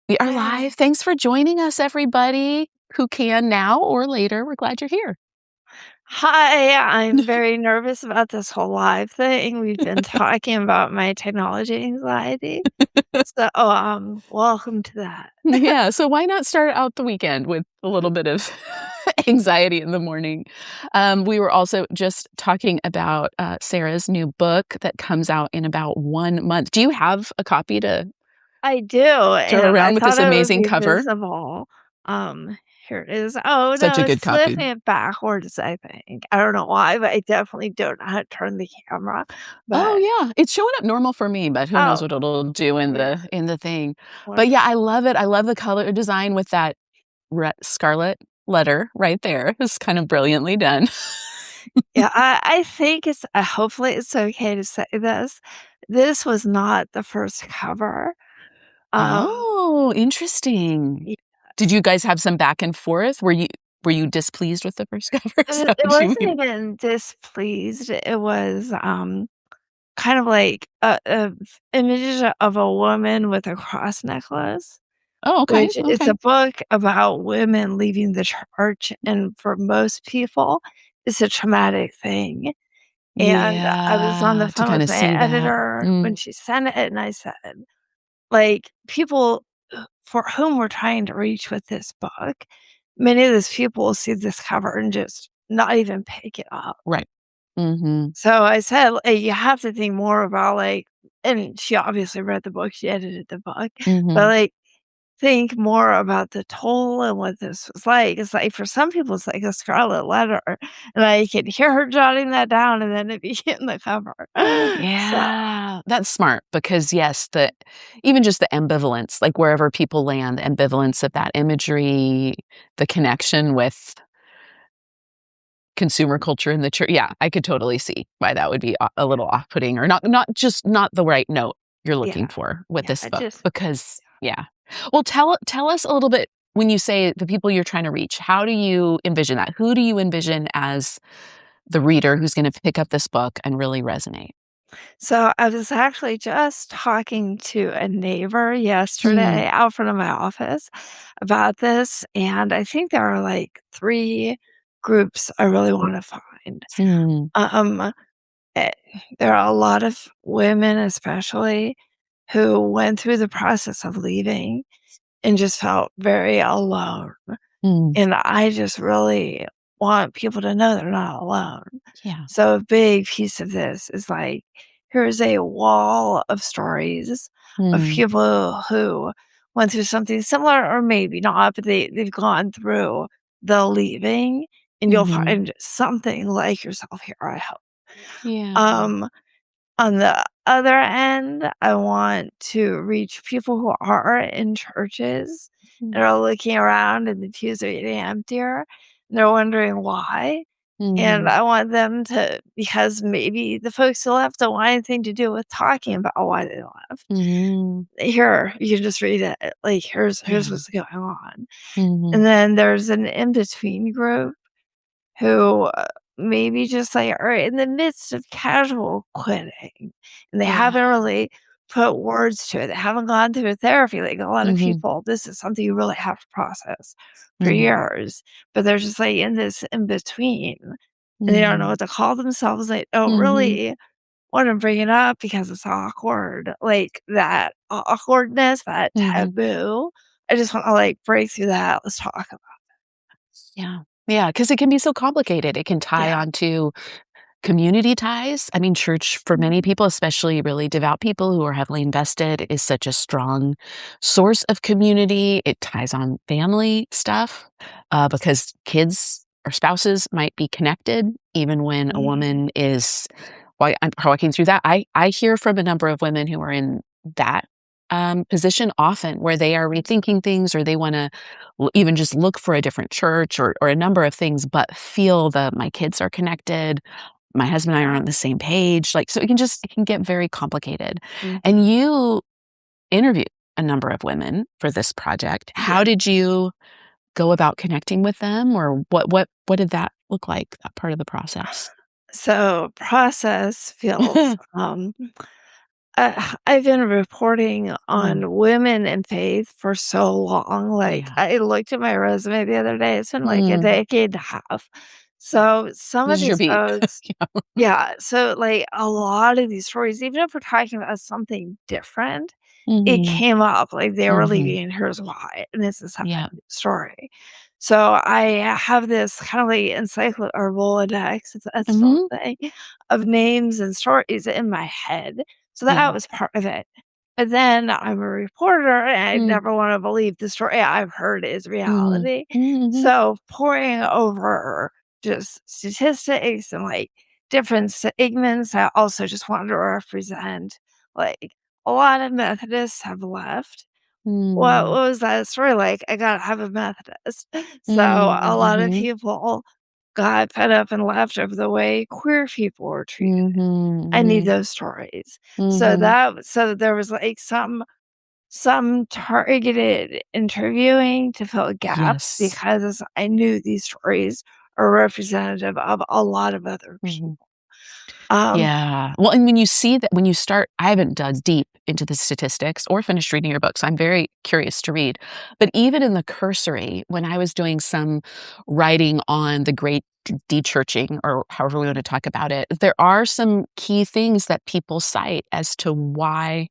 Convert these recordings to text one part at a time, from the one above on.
We are live. Thanks for joining us, everybody who can now or later. We're glad you're here. Hi, I'm very nervous about this whole live thing. We've been talking about my technology anxiety. So, welcome to that. Yeah, so why not start out the weekend with a little bit of anxiety in the morning? We were also just talking about Sarah's new book that comes out in about 1 month. Do you have a copy to I do, show and I around with this thought it would amazing be cover? visible. Here it is. Oh, Such no, a it's good copy. flipping it backwards, I think. I don't know why, but I definitely don't know how to turn the camera. Oh, But yeah. It's showing up normal for me, but who knows oh, what it'll do in yeah, the thing. But yeah, wonderful. I love it. I love the color design with that scarlet letter right there. It's kind of brilliantly done. Yeah, I think it's hopefully it's okay to say this. This was not the first cover. Um, Oh, interesting. yeah, Did you guys have some back and forth? Were you displeased with the first cover? Is that it what you wasn't mean? even displeased. It was, kind of like a image of a woman with a cross necklace, Oh, okay, which it's okay. a book about women leaving the church, and for most people, it's a traumatic thing. And I was on the Yeah, to phone kinda with my see that. editor Mm. when she sent it, and I said, like, people for whom we're trying to reach with this book, many of those people will see this cover and just not even pick it up. Right. Mhm. So I said, "You have to think more about, like," and she obviously read the book, she edited the book, but, Mhm. like, think more about the toll and what this was like. It's like, for some people, it's like a scarlet letter, and I could hear her jotting that down, and then it became the cover. So Yeah, that's smart because, yes, the even just the ambivalence, like, wherever people land, the ambivalence of that imagery, the connection with consumer culture in the church. Yeah, I could totally see why that would be a little off-putting or not the right note you're looking yeah, for with yeah, this I book just because yeah. Well, tell us a little bit when you say the people you're trying to reach, how do you envision that? Who do you envision as the reader who's gonna pick up this book and really resonate? So I was actually just talking to a neighbor Mm, yesterday out front of my office about this, and I think there are like 3 groups I really wanna find. mm, Um, eh, there are a lot of women especially who went through the process of leaving and just felt very alone, mm, and I just really want people to know they're not alone. yeah, So a big piece of this is like, here's a wall of stories of mm, people who went through something similar or maybe not, but they've gone through the leaving, and you'll mhm, find something like yourself here, I hope. yeah, Um, on the other end, I want to reach people who are in churches mm, and are looking around and the pews are getting emptier, and they're wondering why. And mhm, I want them to, because maybe the folks who left don't want anything to do with talking about why they left. mhm, Here, you can just read it. Like, here's yeah, what's going on. mhm, And then there's an in-between group who, maybe just, like, are in the midst of casual quitting, and they yeah, haven't really put words to it. They haven't gone through therapy, like a lot of mhm, people. This is something you really have to process for mhm, years, but they're just, like, in this in between, and they don't know mhm, what to call themselves. They don't mhm, really wanna bring it up because it's awkward, like, that awkwardness, that mhm. taboo. I just wanna, like, break through that. Let's talk about. Yeah. Yeah, because it can be so complicated. It can tie Yeah. onto community ties. I mean, church for many Mhm. people, especially really devout people who are heavily invested, is such a strong source of community. It ties on family stuff, because kids or spouses might be connected even when a Mhm. woman is I'm walking through that. I hear from a number of women who are in that, position often where they are rethinking things or they wanna even just look for a different church or a number of things, but feel that my kids are connected, my husband and I are Yeah. on the same page, like, so it can get very complicated. And Mhm. you interviewed a number of women for this project. Yeah. How did you go about connecting with them, or what did that look like, that part of the process? So, process feels, I've been reporting Mm, on women in faith for so long, like, yeah. I looked at my resume the other day, it's been, like, a Mm, decade and a half. So, some this of is your these beat. folks Yeah. yeah, so, like, a lot of these stories, even if we're talking about something different, it Mhm, came up, like, they were mhm. leaving, and here's why, and this is how I Yeah. end the story. So, I have this kind of, like, or Rolodex, if that's still Mhm. a thing, of names and stories in my head, so that Yeah. was part of it. But then I'm a reporter, and I Mm, never wanna believe the story I've heard is mhm. reality. Mhm, So, pouring over just statistics and, like, different segments, I also just wanted to represent, like, a lot of Methodists have left. What mm, was that story like? I gotta have a Methodist. So, a mm, lot of mhm, people got fed up and left over the way queer people were treated. mhm, I need mhm, those stories. mhm. So there was, like, some targeted interviewing to fill gaps Yes. because I knew these stories are representative of a lot of other Mhm. people. Um Yeah. Well, and when you see that when you start I haven't dug deep into the statistics or finished reading your book, so I'm very curious to read. But even in the cursory, when I was doing some writing on the great de-churching or however we want to talk about it, there are some key things that people cite as to why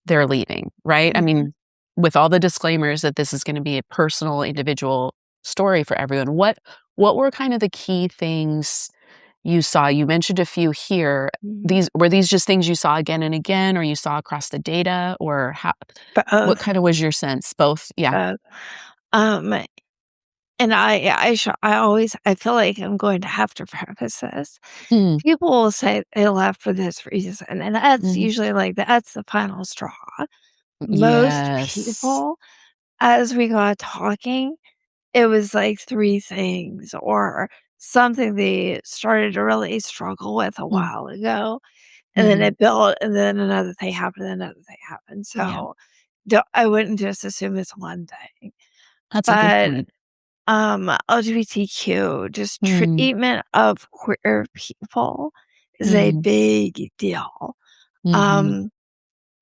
they're leaving, right? I Mhm, mean, with all the disclaimers that this is gonna be a personal, individual story for everyone, what were kind of the key things you saw? You mentioned a few here. mhm. These just things you saw again and again, or you saw across the data, or how what Both, kinda was your sense? Both? Yeah. both. Um, and I always I feel like I'm going to have to preface this. Mm, People will say they left for this reason, and that's mhm. usually, like, that's the final straw. Most Yes. people, as we got talking, it was, like, 3 things or something they started to really struggle with a Mm, while ago, and then mhm. it built, and then another thing happened, another thing happened, Yeah, so, I wouldn't just assume it's one thing. that's a good But, point. LGBTQ, just Mm, treatment of queer people is a mhm, big deal. mhm, Um,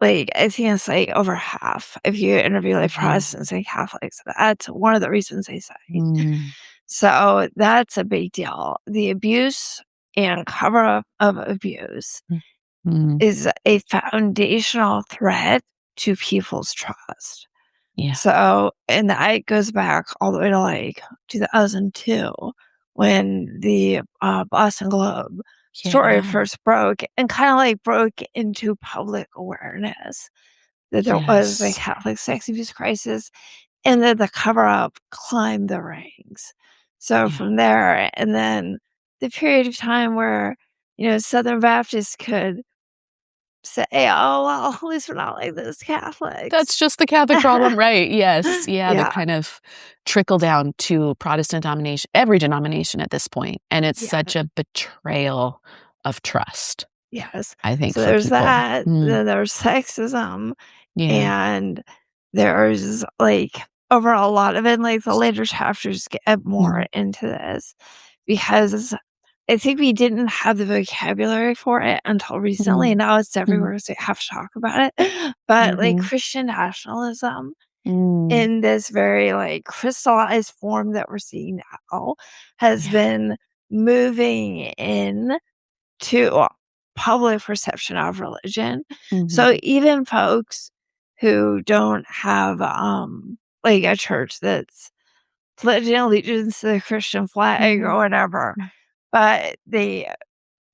like, I think it's, like, over half if you interview, like, mhm, Protestants and Catholics, that's one of the reasons they cite. mm, So, that's a big deal. The abuse and cover up of abuse mm, mm. is a foundational threat to people's trust. Yeah. So and that goes back all the way to, like, 2002 when the, Boston Globe story Yeah. first broke and kinda, like, broke into public awareness that there was a Yes. Catholic sex abuse crisis and that the cover-up climbed the ranks. So Yeah. from there and then the period of time where, Southern Baptists could say, "Oh, well, at least we're not like those Catholics." That's just the Catholic problem, right, yes, yeah, the Yeah, kind of trickle down to Protestant domination every denomination at this point, and it's yeah. such a betrayal of trust, Yes. I think, So for there's people. that, Mm, then there's sexism, yeah. and there's, like, over a lot of it, like, the later chapters get more Mhm, into this because I think we didn't have the vocabulary for it until recently, mhm, now it's mhm, everywhere, so you have to talk about it, but, like, mhm, Christian nationalism mm, in this very, like, crystallized form that we're seeing now has yeah, been moving in to public perception of religion. So mhm, even folks who don't have, like, a church that's pledging allegiance to the Christian flag mhm, or whatever, but they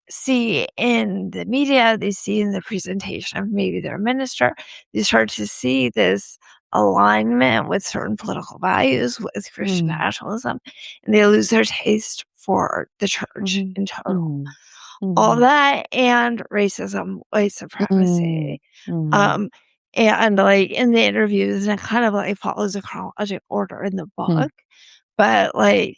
see in the media, they see in the presentation of maybe their minister, they start to see this alignment with certain political values, with Christian mm, nationalism, and they lose their taste for the church mhm, in total. mm, All mhm, that and racism, white mm, supremacy, mm, um, and, like, in the interviews, and it kind of, like, follows a chronological order in the mm, book, but, like,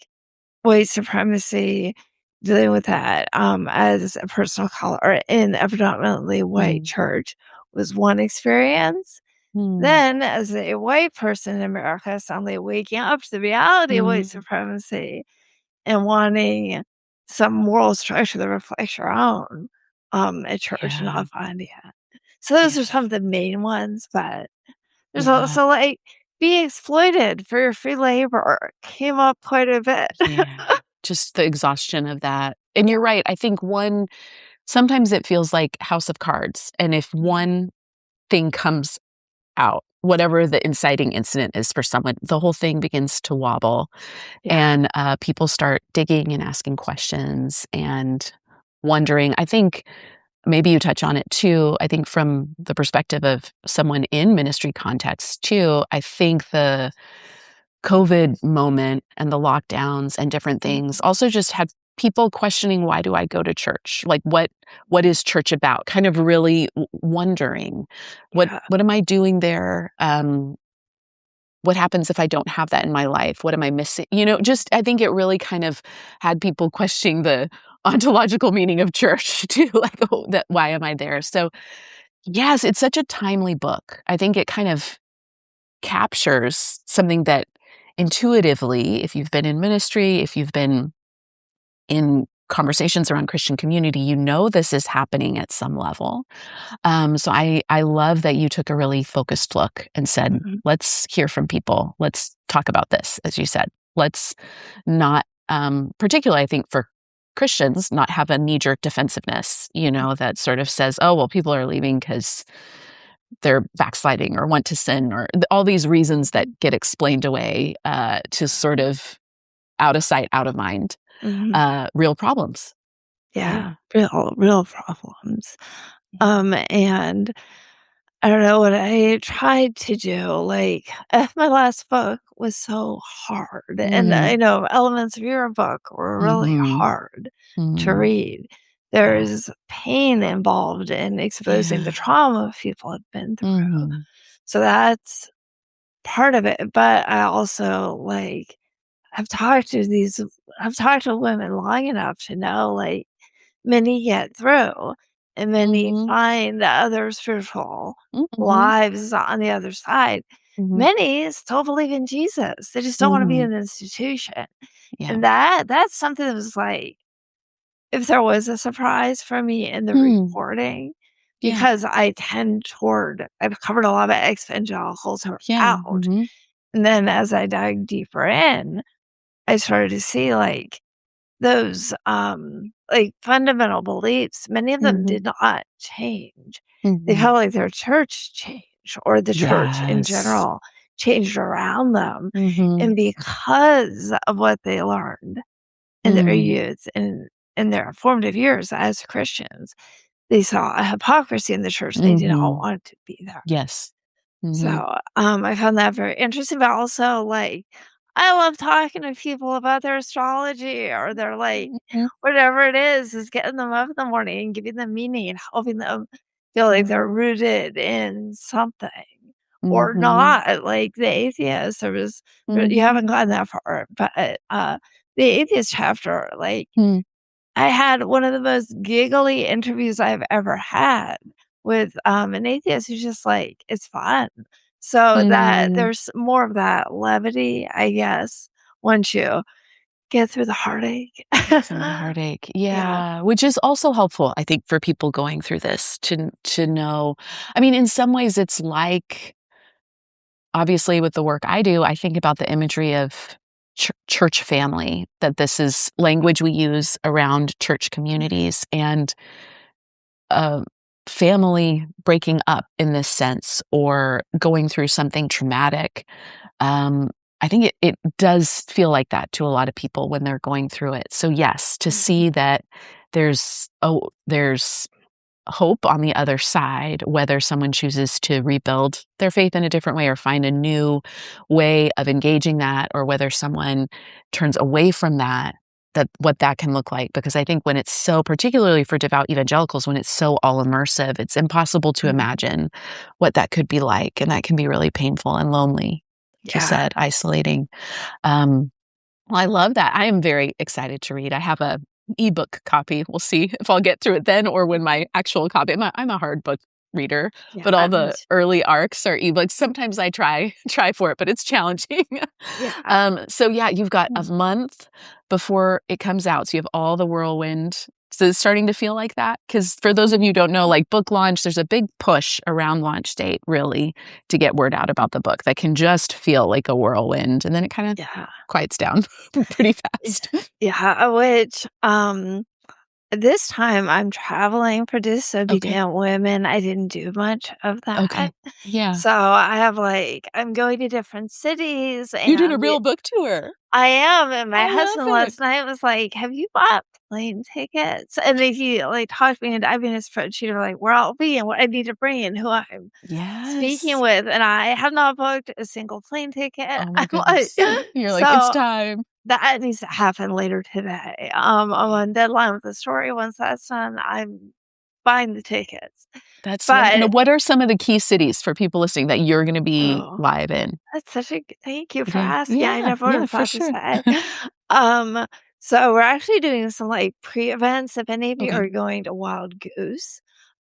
white supremacy, dealing with that, as a person of color in a predominantly white mm, church was one experience. mm, Then, as a white person in America, suddenly waking up to the reality of white mm, supremacy and wanting some moral structure that reflects your own, at church and yeah. not finding it. So those are Yeah. some of the main ones, but there's Yeah. also, like, being exploited for your free labor came up quite a bit. Yeah. Just the exhaustion of that. And you're right. I think sometimes it feels like House of Cards. And if Mhm. one thing comes out, whatever the inciting incident is for someone, the whole thing begins to wobble. Yeah. And people start digging and asking questions and wondering. I think maybe you touch on it too. I think from the perspective of someone in ministry context too, I think the COVID moment and the lockdowns and different things Mhm. also just had people questioning, why do I go to church? Like what is church about? Kind of really wondering Yeah. what am I doing there? What happens if I don't have that in my life? What am I missing? Just I think it really kind of had people questioning the ontological meaning of church too, like, oh, that why am I there? So yes, it's such a timely book. I think it kind of captures something that intuitively, if you've been in ministry, if you've been in conversations around Christian community, this is happening at some level. So I love that you took a really focused look and said, Mhm. let's hear from people. Let's talk about this, as you said. Let's not, particularly I think for Christians, not have a knee-jerk defensiveness, that sort of says, oh, well, people are leaving because they're backsliding or want to sin or all these reasons that Mhm. get explained away to sort of out of sight, out of mind, Mhm. real problems. Yeah. Yeah. Real problems. Yeah. And I don't know what I tried to do, like, my last book was so hard, and I Mhm. know elements of your book were really Mhm. hard to Mhm. read. Yeah. There's pain involved in exposing the Yeah. trauma people have been through. Mhm. So that's part of it, but I also, like, I've talked to these I've talked to women long enough to know, like, many get through, and many Mhm. find other spiritual Mhm. lives on the other side. Mhm. Many still believe in Jesus, they just don't wanna be Mhm. in an institution, Yeah. and that's something that was like, if there was a surprise for me in the Hmm. reporting, Yeah. because I tend toward I've covered a lot of ex-evangelicals who are Yeah. out, Mhm. and then as I dug deeper in, I started to see, like, those, like, fundamental beliefs, many of them Mhm. did not change. They Mhm. felt like their church changed or the church in Yes. general changed around them, Mhm. and because of what they learned in their Mm. youth and in their formative years as Christians, they saw a hypocrisy in the church, and they did not Mhm. want to be there. Yes. Mhm. So, I found that very interesting, but also, like, I love talking to people about their astrology or their, like, Mhm. whatever it is getting them up in the morning and giving them meaning and helping them feel like they're Mhm. rooted in something or Mhm. not. Like the atheist, you Mhm. haven't gotten that far, but, the atheist chapter, like, Hmm. I had one of the most giggly interviews I've ever had with, an atheist who's just like, it's fun. So that Mm. there's more of that levity, I guess, once you get through the heartache. Get through the heartache. Yeah. Yeah, which is also helpful, I think, for people going through this to know. I mean, in some ways, it's like obviously, with the work I do, I think about the imagery of church family, that this is language we use around church Mhm. communities and uh, family breaking up in this sense or going through something traumatic. Um, I think it does feel like that to a lot of people when they're going through it. So, yes, to Mhm. see that there's hope on the other side, whether someone chooses to rebuild their faith in a different way or find a new way of engaging that, or whether someone turns away from that, that what that can look like. Because I think when it's so, particularly for devout evangelicals, when it's so all immersive, it's impossible to Mhm. imagine what that could be like. And that can be really painful and lonely, like you Yeah. said, isolating. Um, well, I love that. I am very excited to read. I have a ebook copy. We'll see if I'll get through it then or when my actual copy. I'm a hard book reader, Yeah, but all me the too. early arcs are ebooks. Sometimes I try try for it, but it's challenging. Yeah. So yeah, you've got a Mm. month before it comes out. So you have all the whirlwind Is it starting to feel like that? Because for those of you who don't know, like book launch, there's a big push around launch date, really, to get word out about the book that can just feel like a whirlwind, and then it kinda Yeah. quiets down pretty Yeah. fast. Yeah, which, this time I'm traveling for Okay. Disobedient Women. I didn't do much of that. Okay. Yeah. So I have, like I'm going to different cities, You did a and real book tour. I am, and my I love husband it. last night was like, "Have you bought plane tickets?" And then he, like, talked me into I mean, his spreadsheet of, like, where I'll be and what I need to bring and who I'm speaking Yes. with, and I have not booked a single plane ticket. Oh my I'm like goodness. You're like, "It's so time." that needs to happen later today. I'm Yeah. on deadline with the story. Once that's done, I'm buying the tickets. That's won But and what are some of the key cities for people listening that you're gonna be oh, live in? that's such a g thank you for Yeah. asking. I Yeah. never would Yeah, have for thought to sure. say. Um, so we're actually doing some, like, pre-events. If any of you Okay. are going to Wild Goose,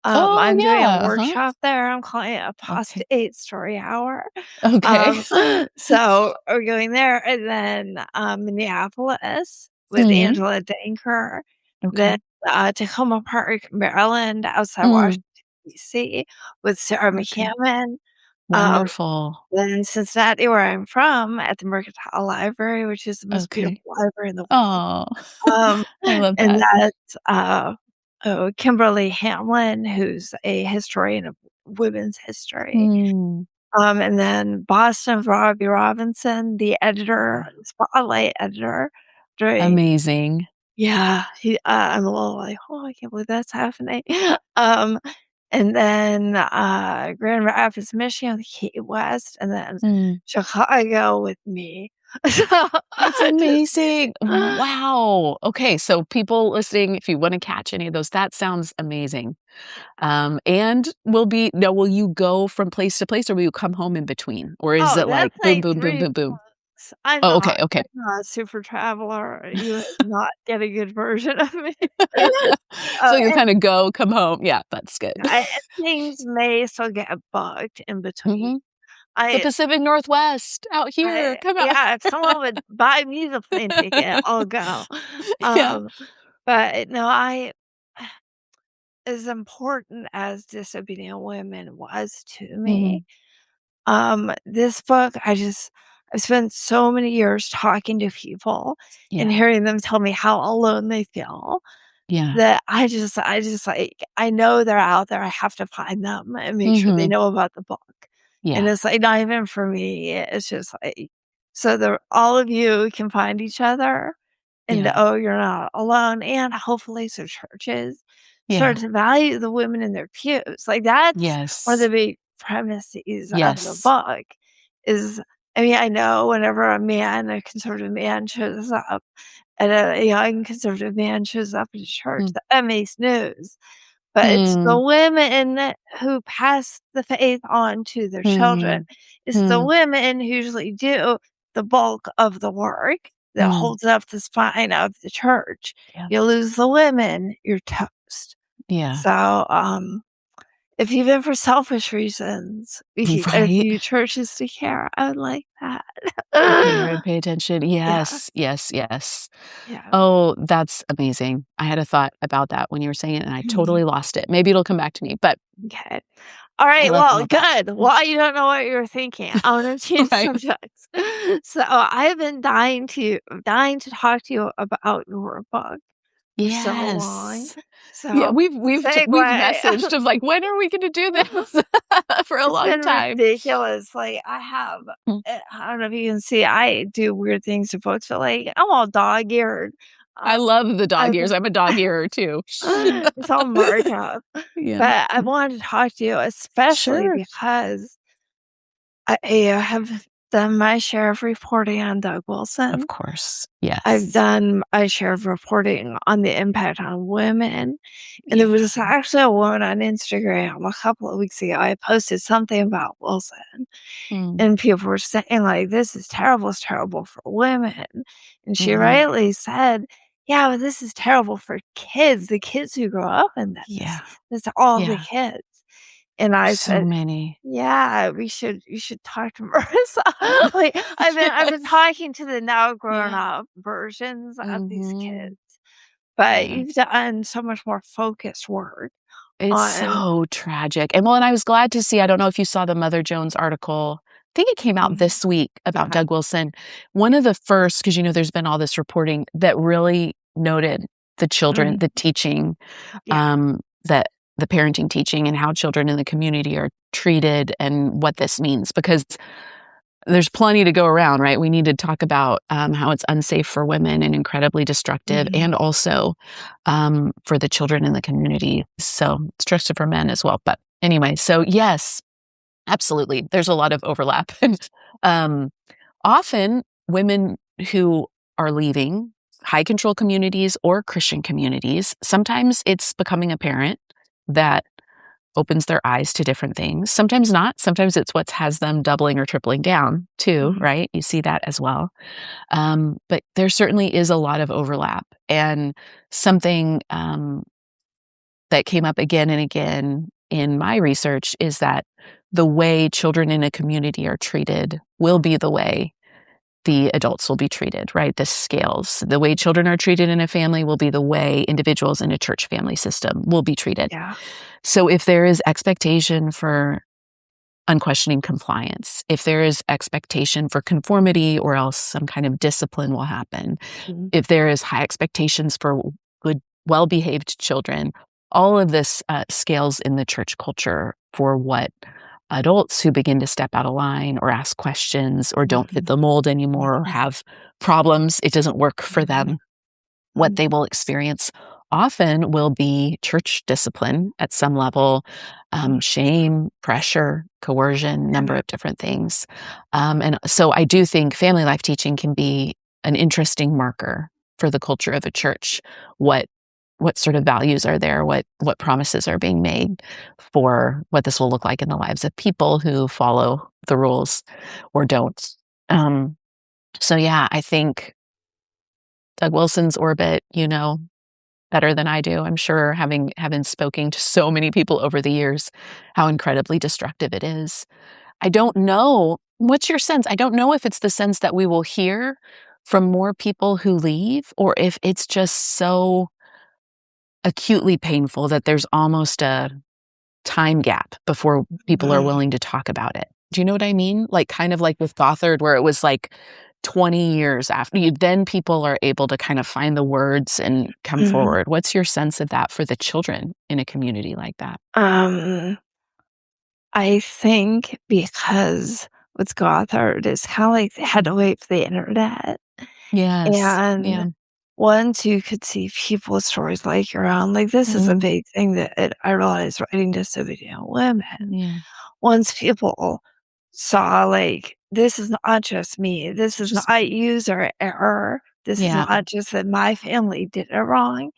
Oh, I'm doing a yeah. Uh-huh. workshop there. I'm calling it Okay. Apostate Story Hour. Okay. Um, so we're going there, and then, Minneapolis with Mhm. Angela Danker, then, Okay. Tacoma Park, Maryland, outside Mm. Washington, DC, with Sarah Okay. McCammon, um, Wonderful. then in Cincinnati, where I'm from, at the Mercantile Library, which is the most beautiful Okay. library in the world. Oh, Um, I love and that. that's, Kimberly Hamlin, who's a historian of women's history. Mm. And then Boston, Robbie Robinson, the editor, Yeah. spotlight editor during Amazing. yeah, I'm a little like, "Oh, I can't believe that's happening." Um, and then, Grand Rapids, Michigan, Key West, and then Mm. Chicago with me. So That's amazing. Wow. Okay, so people listening, if you wanna catch any of those, that sounds amazing. And will you go from place to place, or will you come home in between? Or is oh, it that's like boom, like boom, boom, 3 boom, boom? months. I'm Oh, not okay, okay. I'm not a super traveler. You would not get a good version of me. So you And kinda go, come home. Yeah, that's good. and things may still get booked in between. Mhm. The I Pacific Northwest, out here, come out. yeah, if someone would buy me the plane ticket, I'll go. Yeah. Um, but no, I as important as Disobedient Women was to me, Mhm. this book, I've spent so many years talking to people and Yeah. hearing them tell me how alone they feel Yeah. that like, I know they're out there. I have to find them and make sure they Mhm. know about the book. And Yeah. it's like not even for me. It's just like so the all of you can find each other and Yeah. oh, you're not alone. And hopefully so churches start Yeah. to value the women in their pews. Like that's one of the Yes. big premises of the Yes. book is I mean, I know whenever a conservative man shows up and a young conservative man shows up in church, Mm. that makes news. But it's the Mm. women who pass the faith on to their children. Mm. It's the Mm. women who usually do the bulk of the work that Mm. holds up the spine of the church. Yeah. You lose the women, you're toast. Yeah. So, if even for selfish reasons, we keep a Right? few churches to care, I would like that. Care and pay attention. Yeah, Yes, yes, yes. yeah. Oh, that's amazing. I had a thought about that when you were saying it, and I Mhm. totally lost it. Maybe it'll come back to me, but Okay. All I right, love well, all of that. good. Well, you don't know what you're thinking. I wanna change Right. subjects. So, I have been dying to talk to you about your book for so long. Yes. Yeah, So, we've segue. messaged of like, "When are we gonna do this?" For a It's long been time. ridiculous. Like, Mm. I don't know if you can see, I do weird things to books, but, like, I'm all dog-eared. I Um, love the dog I've ears. I'm a dog earer too. it's all marked up. Yeah. But I wanted to talk to you, especially Sure. because I have done my share of reporting on Doug Of Wilson. course. I've Yes. done my share of reporting on the impact on women. And there Yeah. was actually a woman on Instagram a couple of weeks ago. I posted something about Wilson, Mm. and people were saying, like, this is terrible. It's terrible for women. And she Mhm. rightly said, yeah, but this is terrible for kids, the kids who grow up in this. Yeah. That's all the Yeah. kids. And I So said, many. yeah, you should talk to Marissa. Like, I've been Yes. talking to the now grown Yeah. up versions of these Mhm. kids. but Yeah. you've done so much more focused work It's on so tragic, and I was glad to see I don't know if you saw the Mother Jones article. I think it came out mhm, this week about okay, Doug Wilson. One of the first, because there's been all this reporting that really noted the children, mhm, the teaching, yeah, that the parenting teaching and how children in the community are treated and what this means, because there's plenty to go around, right? We need to talk about, how it's unsafe for women and incredibly destructive, mhm, and also, for the children in the community. So it's destructive for men as well. But anyway, so yes, absolutely. There's a lot of overlap. um, Often women who are leaving high control communities or Christian communities, sometimes it's becoming apparent that opens their eyes to different things. Sometimes not. Sometimes it's what has them doubling or tripling down too, mhm, right? You see that as well. But there certainly is a lot of overlap. And something that came up again and again in my research is that the way children in a community are treated will be the way the adults will be treated, right? The scales. The way children are treated in a family will be the way individuals in a church family system will be treated. yeah, So if there is expectation for unquestioning compliance, if there is expectation for conformity or else some kind of discipline will happen, mhm, if there is high expectations for good, well-behaved children, all of this scales in the church culture for what adults who begin to step out of line or ask questions or don't fit mhm, the mold anymore or mhm, have problems, it doesn't work for mhm, them, what mhm, they will experience often will be church discipline at some level, mhm, shame, pressure, coercion, number yeah, of different things. And so I do think family life teaching can be an interesting marker for the culture of a church. What what sort of values are there? What promises are being made for what this will look like in the lives of people who follow the rules or don't? Um, so yeah, I think Doug Wilson's orbit, better than I do. I'm sure having spoken to so many people over the years, how incredibly destructive it is. I don't know. What's your sense? I don't know if it's the sense that we will hear from more people who leave or if it's just so acutely painful that there's almost a time gap before people are mhm, willing to talk about it. Do you know what I mean? Like, kind of like with Gothard, where it was like 20 years after then people are able to kind of find the words and come mhm. forward. What's your sense of that for the children in a community like that? Um, I think because with Gothard, it's kinda like they had to wait for the internet, Yes. Yeah. and once you could see people's stories like your own, like, this is a Mhm. big thing that I realized writing Disobedient Women. Yeah. Once people saw, like, this is not just me, this is Just not user error, this is yeah. not just that my family did it wrong,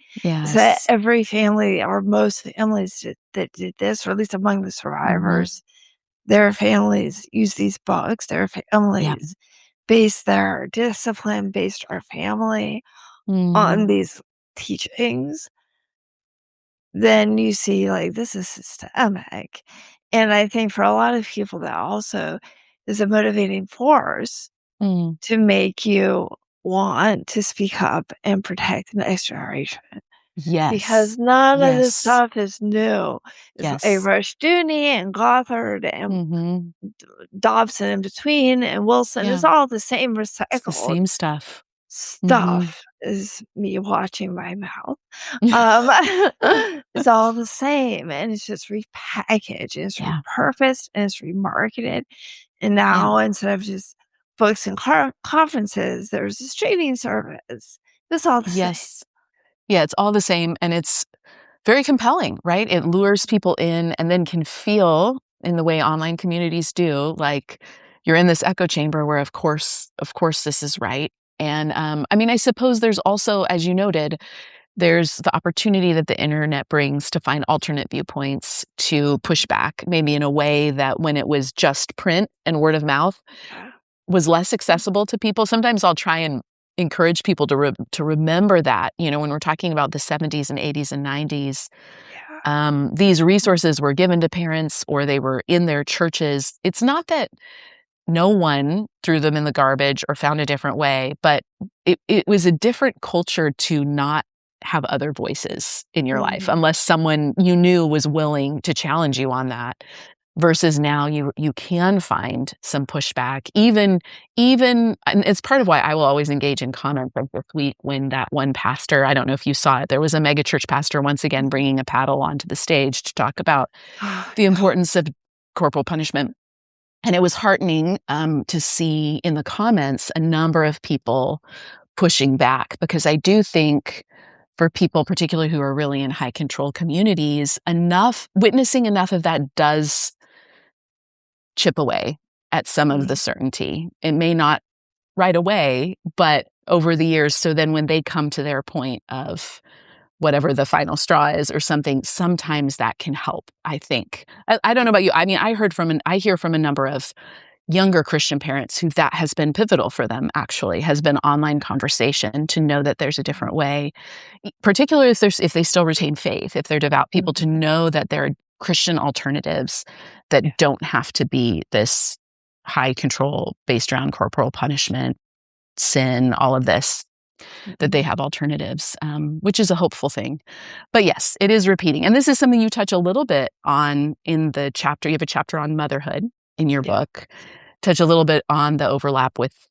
it's that Yes. every family or most families that did this, or at least among the Mhm. survivors, their families use these books, their Yeah. families base their discipline, based our family on Mhm. these teachings, then you see, like, this is systemic. And I think for a lot of people, that also is a motivating force Mm. to make you want to speak up and protect the next generation. Because Yes. none of this Yes. stuff is new. It's a Yes. Rushdoony and Gothard and Mhm. Dobson in between and Wilson Yeah. is all the same It's the recycled same stuff. Mhm. stuff, is me watching my mouth. Um, it's all the same, and it's just repackaged, and it's Yeah. repurposed, and it's remarketed, and Yeah. now instead of just books and conferences, there's a streaming service. It's all the same. Yes. Yeah, it's all the same, and it's very compelling, right? It lures people in and then can feel in the way online communities do, like you're in this echo chamber where of course this is right. And I mean, I suppose there's also, as you noted, there's the opportunity that the internet brings to find alternate viewpoints to push back, maybe in a way that when it was just print and word of mouth Yeah. was less accessible to people. Sometimes I'll try and encourage people to remember that, when we're talking about the 70s and 80s and 90s, Yeah. these resources were given to parents or they were in their churches. It's not that no one threw them in the garbage or found a different way, but it was a different culture to not have other voices in your life Mhm. unless someone you knew was willing to challenge you on that. Versus now you can find some pushback, even and it's part of why I will always engage in comments like this week when that one pastor, I don't know if you saw it, there was a megachurch pastor once again Mhm. bringing a paddle onto the stage to talk about Oh, the yeah. importance of corporal punishment. And it was heartening, to see in the comments a number of people pushing back because I do think for people, particularly who are really in high control communities, enough witnessing enough of that does chip away at some of the Mhm. certainty. It may not right away, but over the years. So then when they come to their point of whatever the final straw is or something, sometimes that can help, I think. I don't know about you. I mean, I hear from a number of younger Christian parents who that has been pivotal for them actually, has been online conversation to know that there's a different way, particularly if they still retain faith, if they're devout people, to Mhm. know that there are Christian alternatives that Yeah. don't have to be this high control based around corporal punishment, sin, all of this, that they Mhm. have alternatives, which is a hopeful thing. But yes, it is repeating. And this is something you touch a little bit on in the chapter. You have a chapter on motherhood in your Yeah. book, touch a little bit on the overlap with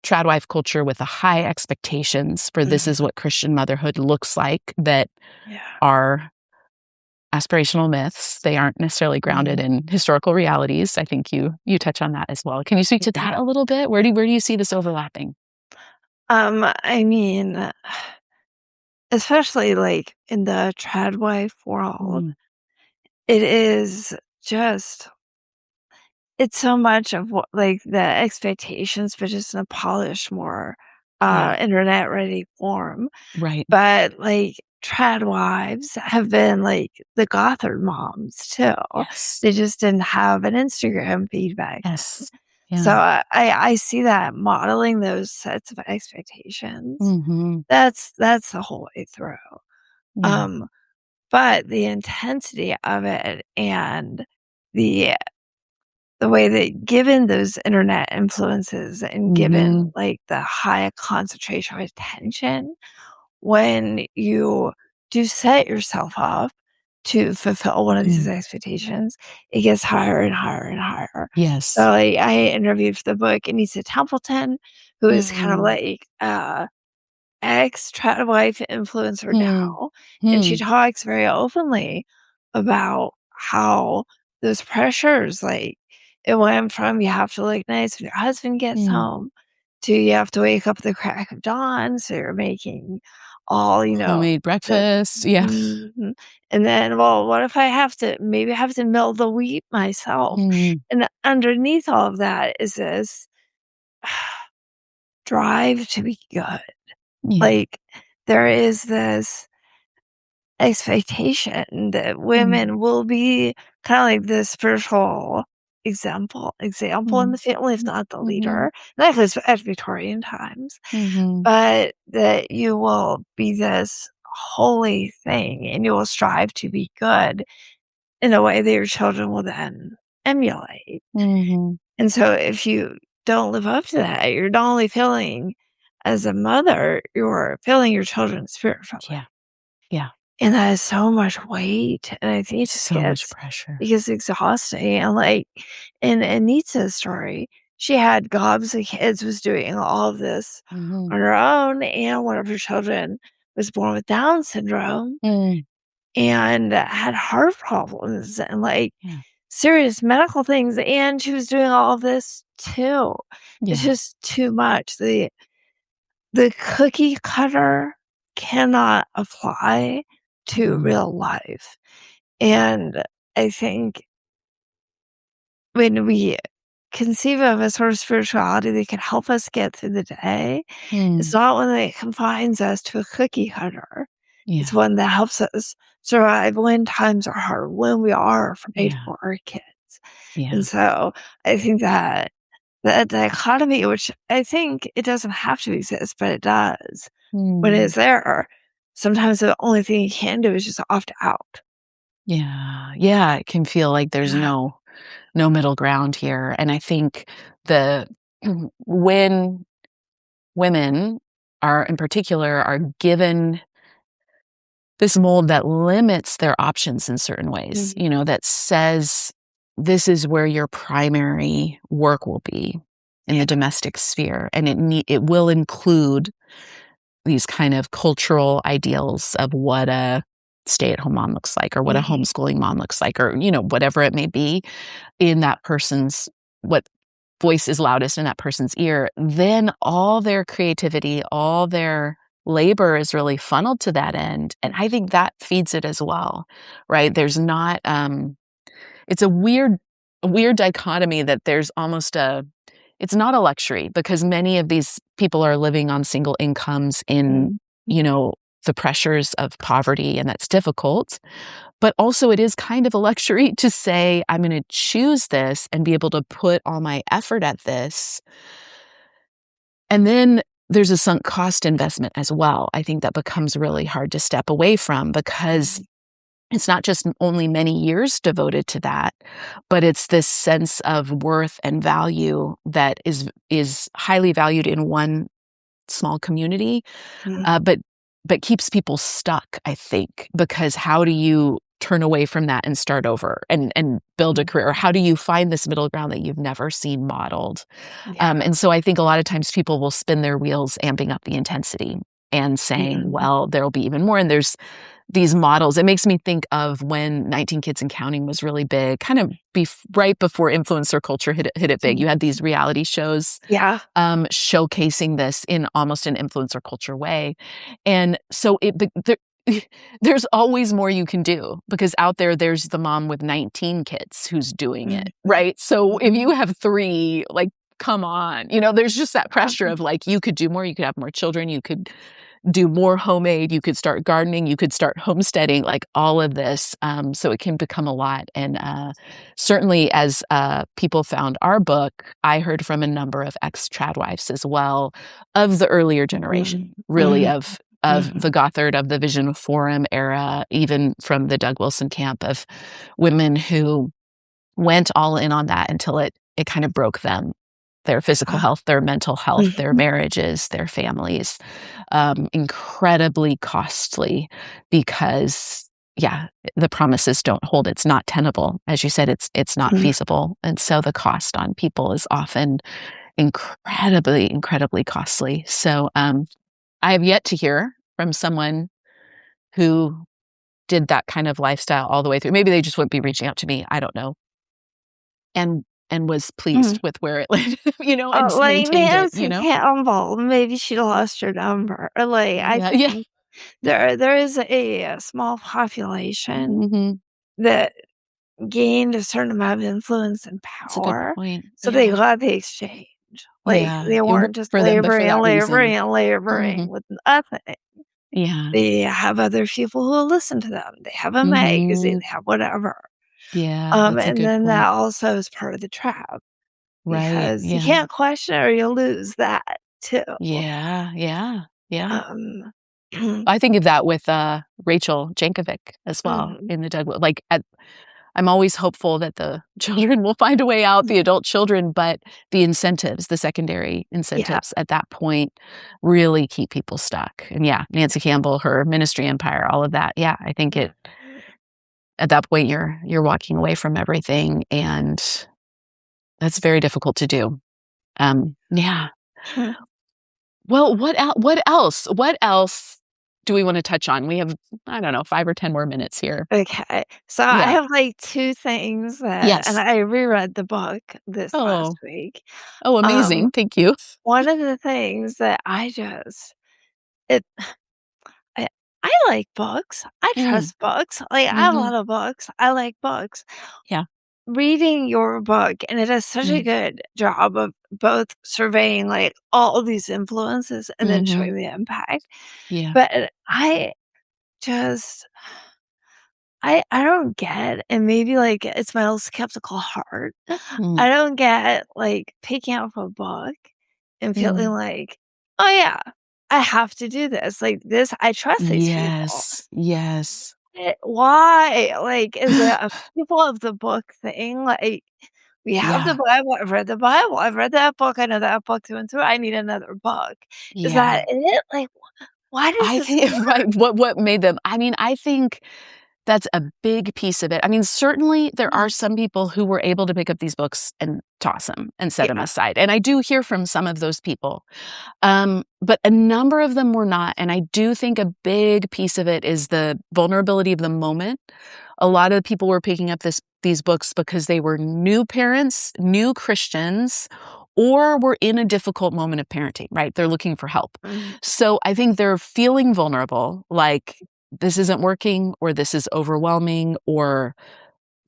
tradwife culture with the high expectations for this is Mhm. what Christian motherhood looks like that Yeah. are aspirational myths. They aren't necessarily grounded Mhm. in historical realities. I think you touch on that as well. Can you speak to that Yeah. a little bit? Where do you see this overlapping? I mean, especially, like, in the Tradwife world, Mm, it is just it's so much of what like, the expectations, but just in a polished, more, yeah, internet-ready form. right. But, like, trad wives have been, like, the Gothard moms too. Yes. They just didn't have an Instagram feed back then. Yes. So, Yeah. I see that modeling those sets of expectations. Mhm. That's the whole way through. Yeah. Um, but the intensity of it and the the way that given those internet influences and given, Mhm. like, the high concentration of attention, when you do set yourself up to fulfill one of these Mm. expectations, it gets higher and higher and higher. So, Yes. like, I interviewed for the book Anissa Templeton, who is kind of Mm. like, ex-wife influencer Mm. now, and she Mm. talks very openly about how those pressures, like, it went from you have to look nice when your husband gets Mm. home to you have to wake up at the crack of dawn, so you're making all, Homemade the breakfast. Yeah. mhm, and then, well, what if I have to maybe I have to mill the wheat myself? Mhm. And underneath all of that is this drive to be good. Yeah. Like, there is this expectation that Mm. women will be kinda like the spiritual example in Mm. the family, if Mm. not the Mhm. leader, not because at Victorian times, Mhm. but that you will be this holy thing, and you will strive to be good in a way that your children will then emulate. Mhm. And so if you don't live up to that, you're not only failing as a mother, you're failing your children spiritually. Yeah. Yeah. And that is so much weight, and I think So much pressure. it gets exhausting, and, like, in Anita's story, she had gobs of kids, was doing all of this Mhm. on her own, and one of her children was born with Down syndrome Mm. and had heart problems and, like, Yeah. serious medical things, and she was doing all of this too. It's Yeah. just too much. The cookie cutter cannot apply to Mm. real life, and I think when we conceive of a sort of spirituality that can help us get through the day, it's Mm. not one that confines us to a cookie cutter. It's Yeah. one that helps us survive when times are hard, when we are afraid Yeah. for our kids, and Yeah. so I think that that dichotomy, which I think it doesn't have to exist, but it does. When Mm. it's there, sometimes the only thing you can do is just opt out. Yeah. Yeah. It can feel like there's Yeah. no middle ground here. And I think the when women are in particular are given this mold that limits their options in certain ways, Mhm. that says this is where your primary work will be in the Yeah. domestic sphere, and it will include these kind of cultural ideals of what a stay-at-home mom looks like or what a Mhm. homeschooling mom looks like or, whatever it may be in that person's what voice is loudest in that person's ear, then all their creativity, all their labor is really funneled to that end, and I think that feeds it as well, right? There's not, it's a weird dichotomy that there's almost a it's not a luxury because many of these people are living on single incomes in, Mhm. you know, the pressures of poverty, and that's difficult. But also, it is kind of a luxury to say, I'm going to choose this and be able to put all my effort at this. And then there's a sunk cost investment as well. I think that becomes really hard to step away from because Mhm. it's not just only many years devoted to that, but it's this sense of worth and value that is highly valued in one small community, Mhm. but keeps people stuck, I think, because how do you turn away from that and start over and build a Mhm. career? Or how do you find this middle ground that you've never seen modeled? Yeah. And so I think a lot of times people will spin their wheels amping up the intensity and saying, Mhm. well, there'll be even more. And there's these models. It makes me think of when 19 Kids and Counting was really big, kind of right before influencer culture hit it big. Mhm. You had these reality shows Yeah. showcasing this in almost an influencer culture way. And so there's always more you can do because out there's the mom with 19 kids who's doing it, Mhm. right? So if you Mhm. have three, like, come on, there's just that pressure Yeah. of like, you could do more, you could have more children, you could do more homemade, you could start gardening, you could start homesteading, like all of this. So it can become a lot. And certainly as people found our book, I heard from a number of ex-Tradwives as well of the earlier generation, Mhm. really Mhm. of the Mhm. Gothard, of the Vision Forum era, even from the Doug Wilson camp of women who went all in on that until it kind of broke them, their physical Yeah. health, their mental health, their Mhm. marriages, their families, incredibly costly because, yeah, the promises don't hold. It's not tenable. As you said, it's not Mhm. feasible, and so the cost on people is often incredibly, incredibly costly. So, I have yet to hear from someone who did that kind of lifestyle all the way through. Maybe they just wouldn't be reaching out to me, I don't know, and was pleased Mhm. with where it led, and Oh, like, maintained it, Nancy Campbell, maybe she lost her number, or, like, I Yeah, yeah. think there is a small population Mhm. that gained a certain amount of influence and That's a good power, point. so they Yeah. got the exchange. Like, Yeah. they It worked weren't just for them, but for laboring and that laboring reason. and laboring Mhm. with nothing. Yeah. They have other people who listen to them. They have a magazine, Mhm. they have whatever. Yeah, that's a And good then that point. also is part of the trap Right, because you yeah. can't question it or you'll lose that too. Yeah, yeah, yeah. Um, I think of that with, Rachel Jankovic as well mhm, in the Doug like, I'm always hopeful that the children will find a way out, the adult children, but the incentives, the secondary yeah. incentives at that point really keep people stuck. And yeah, Nancy Campbell, her ministry empire, all of that. Yeah, I think it at that point you're walking away from everything and that's very difficult to do. Yeah. Well, what else do we want to touch on? We have, I don't know, 5 or 10 more minutes here. Okay. So I Yeah. have, like, 2 things that and Yes. I reread the book this last Oh. week. Oh, Um, amazing. Thank you. One of the things that it I I like books. I Mm. trust books. Like, I have a Mhm. lot of books. I like books. Yeah. Reading your book, and it does such a Mm. good job of both surveying, like, all of these influences and then Mhm. showing the impact. Yeah. But I just I don't get and maybe, like, it's my little skeptical heart. Mm. I don't get, like, picking up a book and feeling Mm. like, "Oh, yeah, I have to do this." Like, this I trust these people. Yes. Yes. Why? Like, is it a people of the book thing? Like, we have the Yeah. Bible, I've read the Bible, I've read that book, I know that book through and through, I need another book. Is that Yeah. it? Like, Why does I this think work? right, what made them I mean, I think that's a big piece of it. I mean, certainly there are Mm, some people who were able to pick up these books and toss them and set them yeah. aside, and I do hear from some of those people. But a number of them were not, and I do think a big piece of it is the vulnerability of the moment. A lot of people were picking up these books because they were new parents, new Christians, or were in a difficult moment of parenting, right? They're looking for help. Mhm. So I think they're feeling vulnerable, like this isn't working, or this is overwhelming, or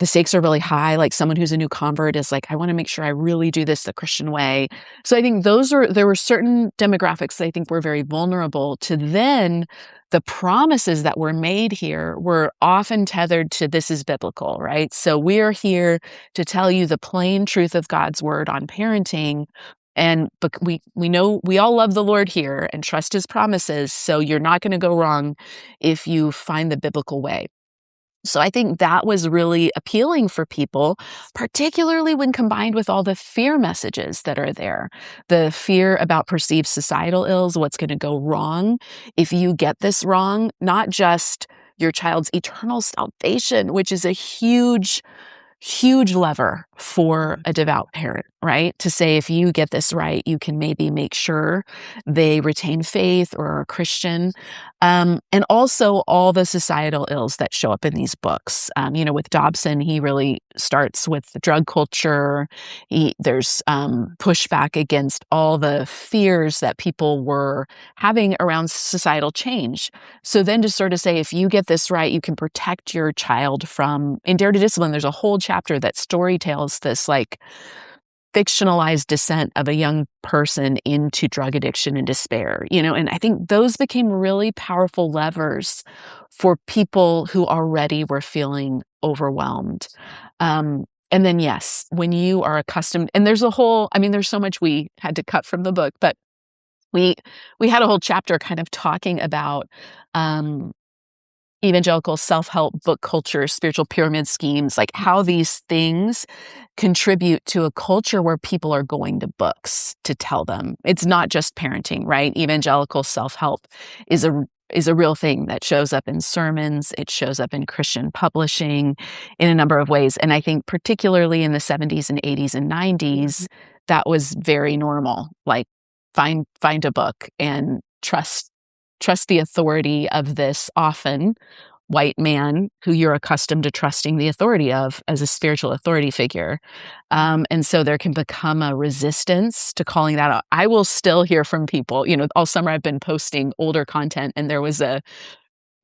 the stakes are really high. Like someone who's a new convert is like, I want to make sure I really do this the Christian way. So I think there were certain demographics that I think were very vulnerable to then the promises that were made here were often tethered to this is biblical, right? So we're here to tell you the plain truth of God's word on parenting. And we know we all love the Lord here and trust his promises. So you're not going to go wrong if you find the biblical way. So I think that was really appealing for people, particularly when combined with all the fear messages that are there. The fear about perceived societal ills, what's going to go wrong if you get this wrong, not just your child's eternal salvation, which is a huge lever for Mhm. a devout parent, right? To say, if you get this right, you can maybe make sure they retain faith or are Christian. And also all the societal ills that show up in these books. With Dobson, he really starts with the drug culture. There's pushback against all the fears that people were having around societal change. So then to sort of say, if you get this right, you can protect your child from, in Dare to Discipline, there's a whole chapter that story tells this like fictionalized descent of a young person into drug addiction and despair, and I think those became really powerful levers for people who already were feeling overwhelmed. And then, yes, when you are accustomed, and there's so much we had to cut from the book, but we we had a whole chapter kind of talking about um, evangelical self-help book culture, spiritual pyramid schemes, like how these things contribute to a culture where people are going to books to tell them. It's not just parenting, right? Evangelical self-help is a real thing that shows up in sermons, it shows up in Christian publishing in a number of ways. And I think particularly in the 70s and 80s and Mhm. 90s, that was very normal. Like find a book and trust the authority of this often white man who you're accustomed to trusting the authority of as a spiritual authority figure. And so there can become a resistance to calling that out. I will still hear from people, all summer I've been posting older content, and there was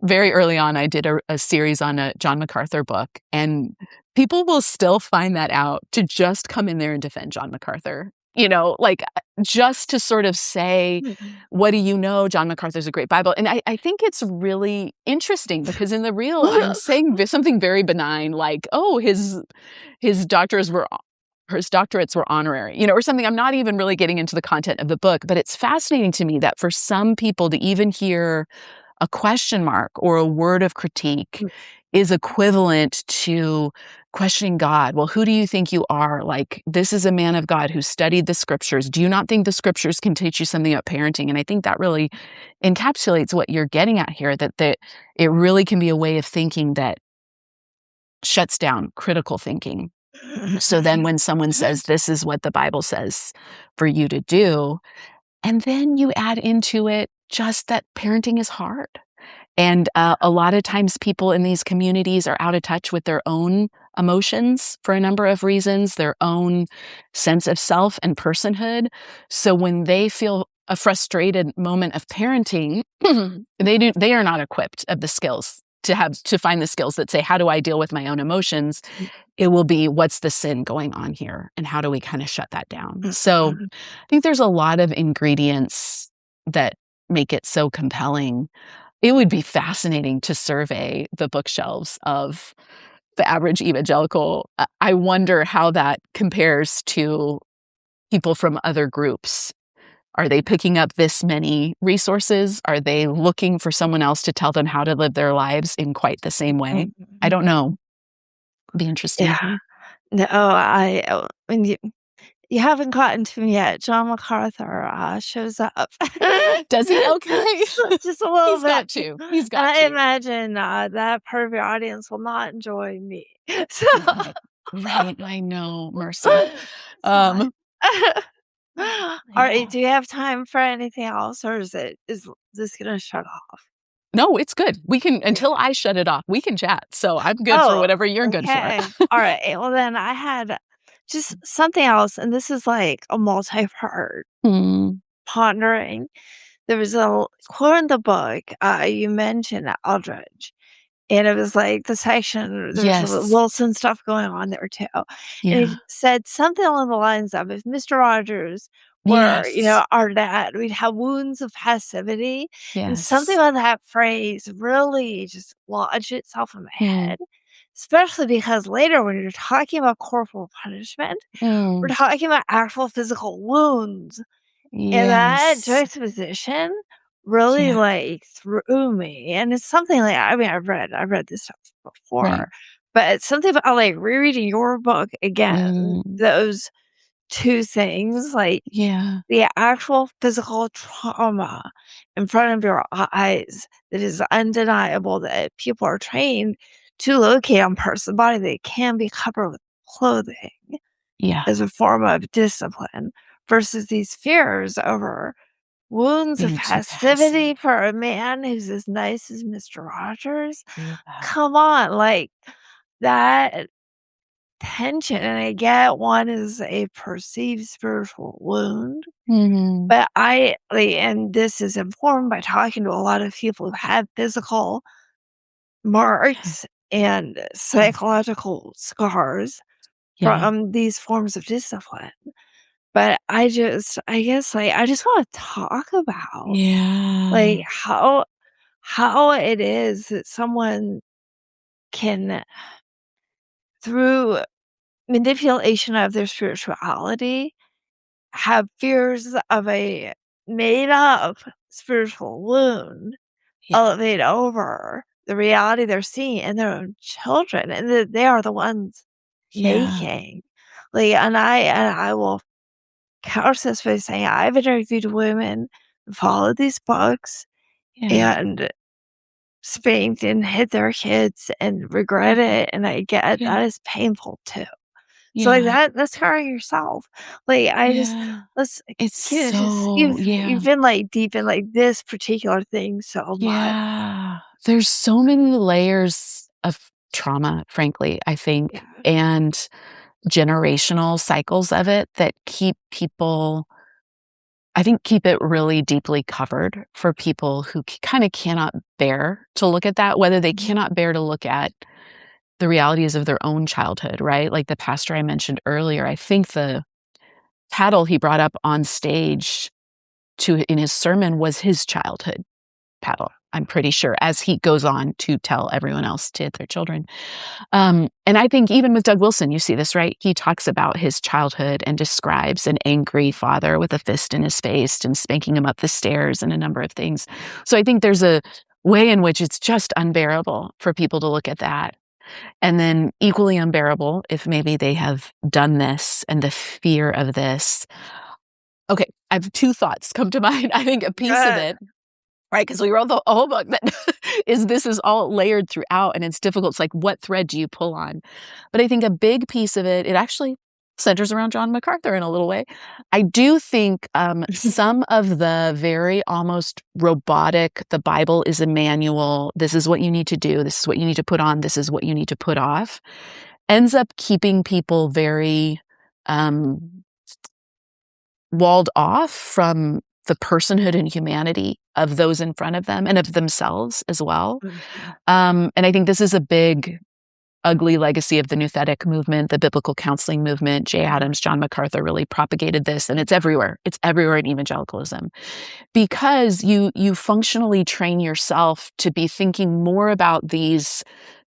very early on, I did a series on a John MacArthur book, and people will still find that out to just come in there and defend John MacArthur. Just to sort of say, Mhm. what do you know? John MacArthur's a great Bible. And I think it's really interesting because in the real, I'm saying something very benign, like, oh, his doctors were his doctorates were honorary, or something. I'm not even really getting into the content of the book, but it's fascinating to me that for some people to even hear a question mark or a word of critique is equivalent to questioning God. Well, who do you think you are? Like, this is a man of God who studied the scriptures. Do you not think the scriptures can teach you something about parenting? And I think that really encapsulates what you're getting at here, that it really can be a way of thinking that shuts down critical thinking. So then when someone says, this is what the Bible says for you to do, and then you add into it just that parenting is hard. And a lot of times people in these communities are out of touch with their own emotions for a number of reasons, their own sense of self and personhood. So when they feel a frustrated moment of parenting, they are not equipped of the skills to find the skills that say, how do I deal with my own emotions? It will be, what's the sin going on here? And how do we kind of shut that down? So I think there's a lot of ingredients that make it so compelling. It would be fascinating to survey the bookshelves of the average evangelical. I wonder how that compares to people from other groups. Are they picking up this many resources? Are they looking for someone else to tell them how to live their lives in quite the same way? I don't know. Be interesting. Yeah. No, I when you you haven't gotten to him yet. John MacArthur, shows up. Does he? Okay. Just a little He's got bit, to. He's and got I to. imagine, that part of your audience will not enjoy me. So Right. Right. I know, Mercer. it's fine. Um, Alright, yeah. do you have time for anything else, or is this gonna shut off? No, it's good. We can Okay. until I shut it off, we can chat. So I'm good for Oh, whatever you're good for. okay. Alright, well, then I had just something else, and this is like a multi-part Mm, pondering. There was a quote in the book, you mentioned Aldridge, and it was like the section there's yes. Wilson stuff going on there too, and he Yeah. said something along the lines of, "If Mr. Rogers were, Yes. our dad, we'd have wounds of passivity," and something Yes. about that phrase really just lodged itself in my Mm, head, especially because later when you're talking about corporal punishment, we're mm, talking about actual physical wounds. And that yes. juxtaposition really, Yeah. like, threw me, and it's something like I mean, I've read this stuff Right. before, but it's something about, like, rereading your book again, Mm, those 2 things, like, yeah. the actual physical trauma in front of your eyes that is undeniable that people are trained to locate on parts of the body that can be covered with clothing Yeah. as a form of discipline versus these fears over wounds of Being too passive. passivity for a man who's as nice as Mr. Rogers? Yeah. Come on, like, that tension, and I get one is a perceived spiritual wound, Mhm. but and this is informed by talking to a lot of people who have physical Yeah. marks and Yeah. psychological scars Yeah. from these forms of discipline. But I guess, like, I just wanna talk about, like, Yeah. how it is that someone can, through manipulation of their spirituality, have fears of a made up spiritual wound Yeah. elevate over the reality they're seeing in their own children, and that they are the ones Yeah. making. Like, and I will couch this by saying I've interviewed women who followed these books Yeah. and spanked and hit their kids and regret Mhm. it, and I get Yeah. that is painful too. So, like, Yeah. that's scarring yourself. Like, I just Yeah. let's It's just so you've yeah. been, like, deep in, like, this particular thing so much. Yeah. There's so many layers of trauma, frankly, I think, Yeah. and generational cycles of it that keep people I think keep it really deeply covered for people who kinda cannot bear to look at that, whether they Mhm. cannot bear to look at the realities of their own childhood, right? Like the pastor I mentioned earlier, I think the paddle he brought up on stage to in his sermon was his childhood paddle, I'm pretty sure, as he goes on to tell everyone else to hit their children. And I think even with Doug Wilson, you see this, right? He talks about his childhood and describes an angry father with a fist in his face and spanking him up the stairs and a number of things. So I think there's a way in which it's just unbearable for people to look at that. And then equally unbearable if maybe they have done this and the fear of this. Okay, I have 2 thoughts come to mind. I think a piece of Good. it right, because we wrote the a whole book that this is all layered throughout, and it's difficult. It's like, what thread do you pull on? But I think a big piece of it, it actually centers around John MacArthur in a little way. I do think, some of the very almost robotic, the Bible is a manual, this is what you need to do, this is what you need to put on, this is what you need to put off, ends up keeping people very, um walled off from the personhood and humanity of those in front of them and of themselves as well. Mhm. And I think this is a big, ugly legacy of the Nouthetic movement, the biblical counseling movement. Jay Mhm. Adams, John MacArthur really propagated this, and it's everywhere. It's everywhere in evangelicalism because you functionally train yourself to be thinking more about these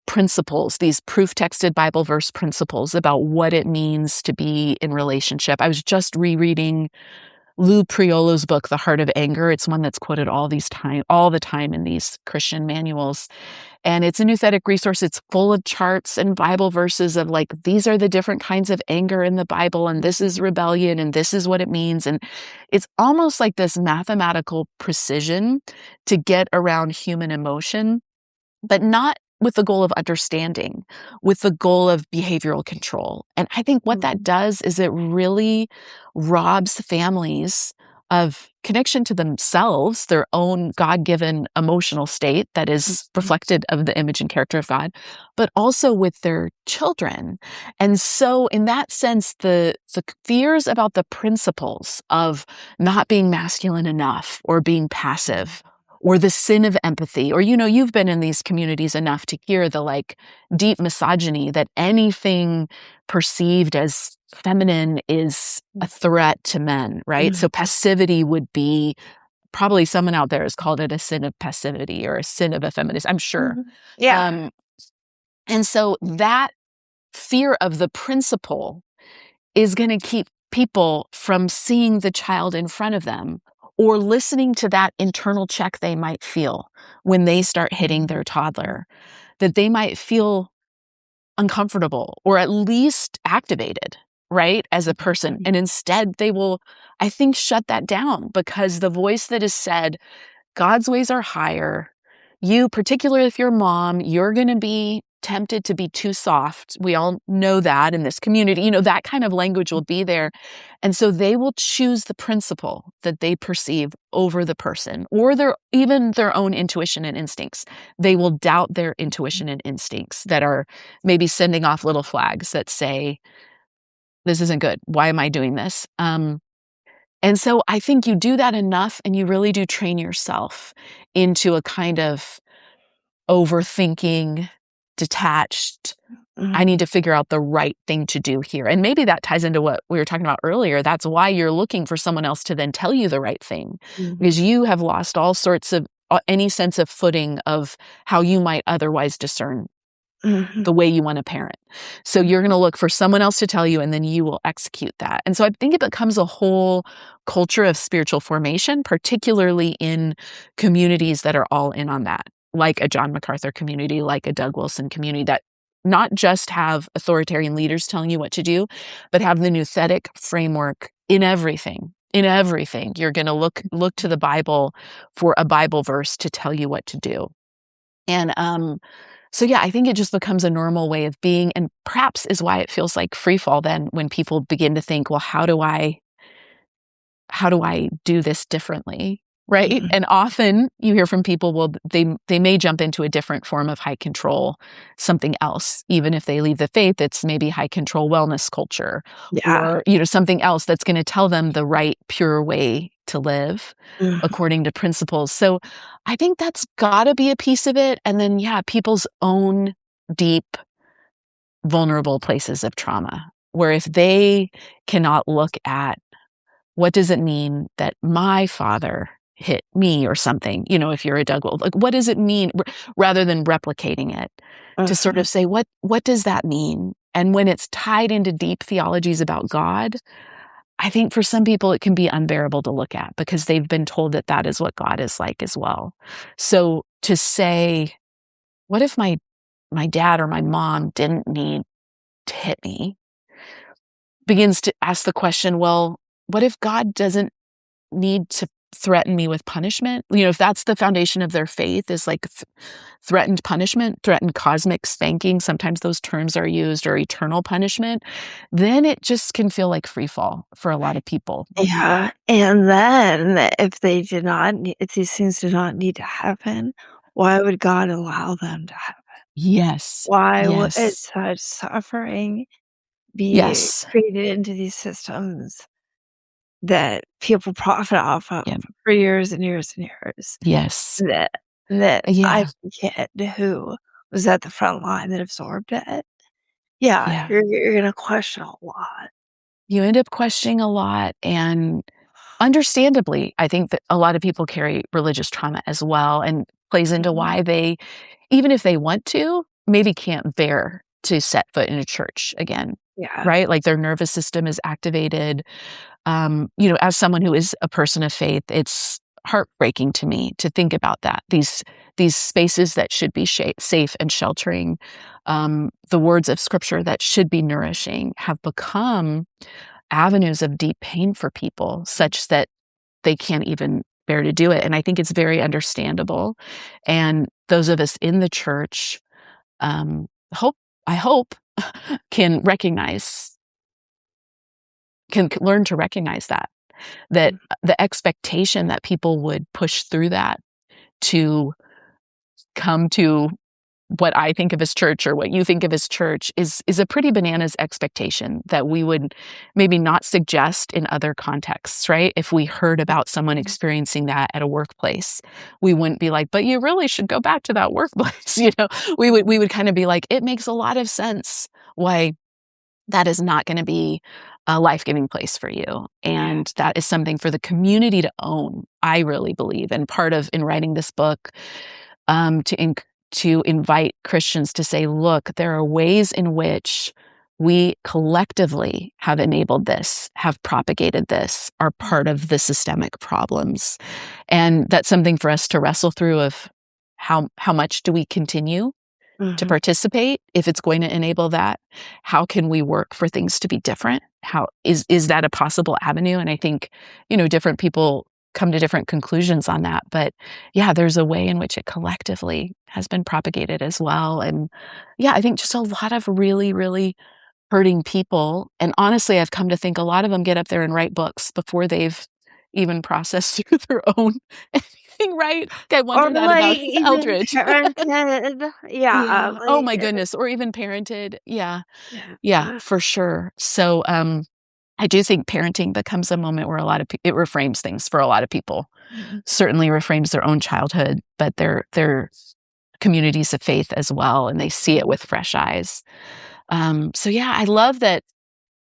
principles, these proof texted Bible verse principles about what it means to be in relationship. I was just rereading Lou Priolo's book, The Heart of Anger. It's one that's quoted all the time in these Christian manuals. And it's a Nouthetic resource. It's full of charts and Bible verses of like, these are the different kinds of anger in the Bible, and this is rebellion, and this is what it means. And it's almost like this mathematical precision to get around human emotion, but not with the goal of understanding, with the goal of behavioral control. And I think what that Mhm. does is it really robs families of connection to themselves, their own God-given emotional state that is Mhm. reflected of the image and character of God, but also with their children. And so in that sense, the fears about the principles of not being masculine enough or being passive or the sin of empathy, or, you've been in these communities enough to hear the like deep misogyny that anything perceived as feminine is a threat to men, right? Mhm. So passivity would be probably someone out there has called it a sin of passivity or a sin of effeminate, I'm sure. Mhm. Yeah. Um, and so that fear of the principle is going to keep people from seeing the child in front of them or listening to that internal check they might feel when they start hitting Mhm. their toddler, that they might feel uncomfortable or at least activated, right, as a person. Mhm. And instead, they will, I think, shut that down because the voice that is said, God's ways are higher. You, particularly if you're mom, you're going to be tempted to be too soft. We all know that in this community, that kind of language will be there. And so they will choose the principle that they perceive over the person or even their own intuition and instincts. They will doubt their intuition and instincts that are maybe sending off little flags that say, this isn't good. Why am I doing this? And so I think you do that enough and you really do train yourself into a kind of overthinking, detached, I need Mhm. to figure out the right thing to do here. And maybe that ties into what we were talking about earlier. That's why you're looking for someone else to then tell you the right thing, because Mhm. you have lost all sorts of any sense of footing of how you might otherwise discern Mhm. the way you want to parent. So you're going to look for someone else to tell you, and then you will execute that. And so I think it becomes a whole culture of spiritual formation, particularly in communities that are all in on that, like a John MacArthur community, like a Doug Wilson community, that not just have authoritarian leaders telling you what to do, but have the nouthetic framework in everything. In everything, you're going to look to the Bible for a Bible verse to tell you what to do. And so yeah, I think it just becomes a normal way of being, and perhaps is why it feels like free fall then when people begin to think, well, how do I do this differently? Right? Mhm. And often you hear from people, well, they may jump into a different form of high control, something else. Even if they leave the faith, it's maybe high control wellness culture Yeah. or, something else that's going to tell them the right pure way to live Mhm. according to principles. So I think that's got to be a piece of it. And then, yeah, people's own deep, vulnerable places of trauma, where if they cannot look at what does it mean that my father hit me or something, if you're a Douglas, like, what does it mean rather than replicating it to sort Mhm. of say, what does that mean? And when it's tied into deep theologies about God, I think for some people it can be unbearable to look at because they've been told that that is what God is like as well. So to say, what if my dad or my mom didn't need to hit me, begins to ask the question, well, what if God doesn't need to threaten me with punishment? If that's the foundation of their faith is like threatened punishment, threatened cosmic spanking, sometimes those terms are used, or eternal punishment, then it just can feel like free fall for a lot of people. Yeah, and then if these things did not need to happen, why would God allow them to happen? Yes. Why would Yes. such suffering be Yes. created into these systems that people profit off of Yeah. for years and years and years? Yes. That I Yeah. forget who was at the front line that absorbed it. Yeah, Yeah. you're gonna question a lot. You end up questioning a lot, and understandably, I think that a lot of people carry religious trauma as well, and plays into Mhm. why they, even if they want to, maybe can't bear to set foot in a church again, Yeah. right? Like their nervous system is activated. As someone who is a person of faith, it's heartbreaking to me to think about that. These these spaces that should be safe and sheltering, the words of scripture that should be nourishing, have become avenues of deep pain for people, such that they can't even bear to do it. And I think it's very understandable. And those of us in the church, um, hope I hope can learn to recognize that Mhm. the expectation that people would push through that to come to what I think of as church or what you think of as church is a pretty bananas expectation that we would maybe not suggest in other contexts, right? If we heard about someone experiencing that at a workplace, we wouldn't be like, "But you really should go back to that workplace," you know? We would kind of be like, "It makes a lot of sense why that is not gonna be a life-giving place for you." Yeah. And that is something for the community to own, I really believe. And part of in writing this book, um, to inc to invite Christians to say, "Look, there are ways in which we collectively have enabled this, have propagated this, are part of the systemic problems." And that's something for us to wrestle through of how much do we continue to Mhm. participate if it's going to enable that? How can we work for things to be different? How is that a possible avenue? And I think, different people come to different conclusions on that. But yeah, there's a way in which it collectively has been propagated as well. And yeah, I think just a lot of really, really hurting people. And honestly, I've come to think a lot of them get up there and write books before they've even processed through their own anything, right? I Or, wonder that like, about even Eldridge. parented. Yeah, Yeah. Oh like, my goodness, or even parented. Yeah. yeah. Yeah, for sure. So, I do think parenting becomes a moment where a lot of it reframes things for a lot of people. Mhm. Certainly reframes their own childhood, but their communities of faith as well, and they see it with fresh eyes. So yeah, I love that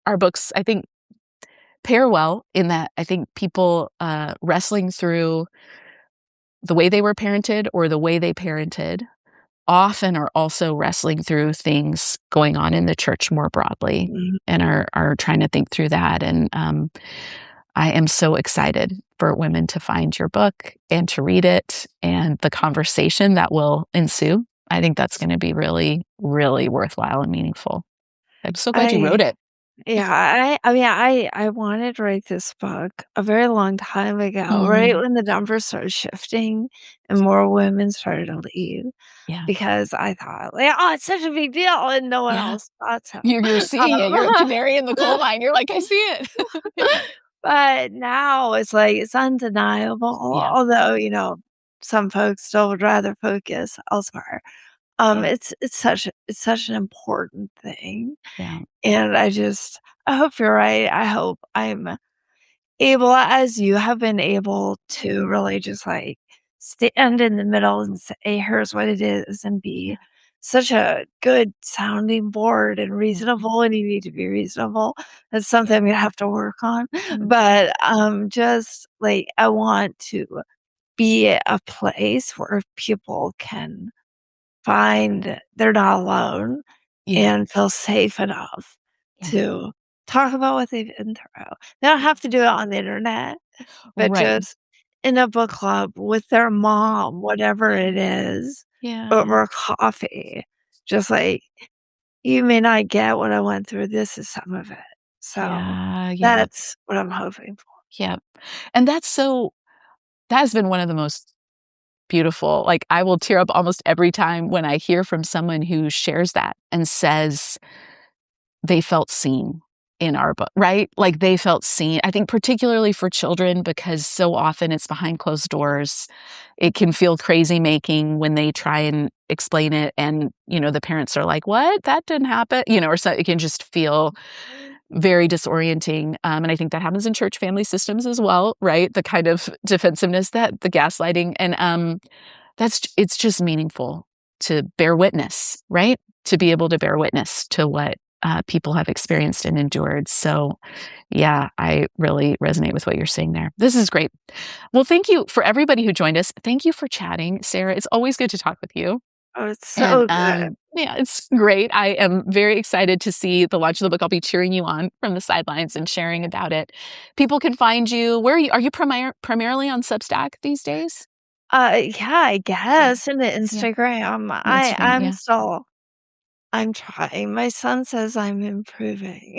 our books, I think, pair well in that I think people, wrestling through the way they were parented or the way they parented often are also wrestling through things going on in the church more broadly Mhm. and are trying to think through that. And I am so excited for women to find your book and to read it and the conversation that will ensue. I think that's going to be really, really worthwhile and meaningful. I'm so glad you I wrote it. Yeah, I mean, I wanted to write this book a very long time ago, right Mm, when the numbers started shifting and more women started to leave, yeah. because I thought, like, "Oh, it's such a big deal," and no one Yeah. else thought so. You're seeing it. You're a canary in the coal mine. You're like, I see it. But now it's like, it's undeniable, Yeah. although, some folks still would rather focus elsewhere. It's such an important thing, Yeah. and I hope you're right. I hope I'm able, as you have been able, to really just, like, stand in the middle and say, "Here's what it is," and be Yeah. such a good sounding board and Mhm. reasonable when you need to be reasonable. That's something I'm gonna have to work on, Mhm. but, just, like, I want to be a place where people can find they're not alone Yeah. and feel safe enough Yeah. to talk about what they've been through. They don't have to do it on the internet, but Right. just in a book club with their mom, whatever Yeah. it is, Yeah. over coffee. Just like, "You may not get what I went through, this is some of it." So, Yeah. Yeah. that's what I'm hoping for. Yeah. And that has been one of the most beautiful, like, I will tear up almost every time when I hear from someone who shares that and says they felt seen in our book, right? Like, they felt seen. I think particularly for children, because so often it's behind closed doors. It can feel crazy making when they try and explain it and, the parents are like, "What? That didn't happen," or so it can just feel very disorienting, and I think that happens in church family systems as well, right? The kind of defensiveness, that the gaslighting, and, it's just meaningful to bear witness, right? To be able to bear witness to what, people have experienced and endured. So, yeah, I really resonate with what you're saying there. This is great. Well, thank you for everybody who joined us. Thank you for chatting, Sarah. It's always good to talk with you. Oh, it's And, so good. yeah, it's great. I am very excited to see the launch of the book. I'll be cheering you on from the sidelines and sharing about it. People can find you, where are you primarily on Substack these days? Yeah, I Yeah, guess, and the yeah, Instagram. and Instagram, yeah. I'm trying. My son says I'm improving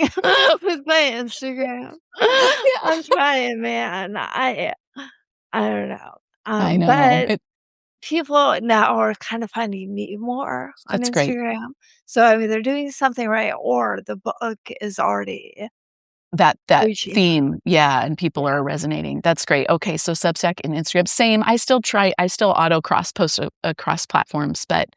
with my Instagram. I'm Yeah. trying, man. I don't know. I know, But people now are kind of finding me more on that's great. Instagram. So I'm either doing something right or the book is already That reaching them. theme, yeah, and people Yeah. are resonating. That's great. Okay, so Substack and Instagram, same. I still auto cross post across platforms, but,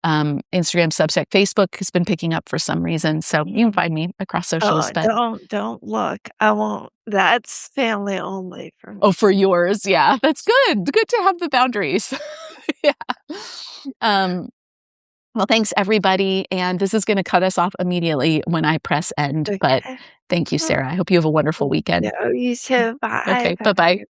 Instagram, Substack, Facebook has been picking up for some reason, so you can Mhm. find me across socials, Oh, but don't look. I won't. That's family only for oh, me. for yours, yeah, that's good. Good to have the boundaries. Yeah. Um, well, thanks everybody, and this is gonna cut us off immediately when I press end, but Okay. thank you, Mm, Sarah. I hope you have a wonderful thank weekend. you. You too. Bye. Okay, Bye. bye-bye.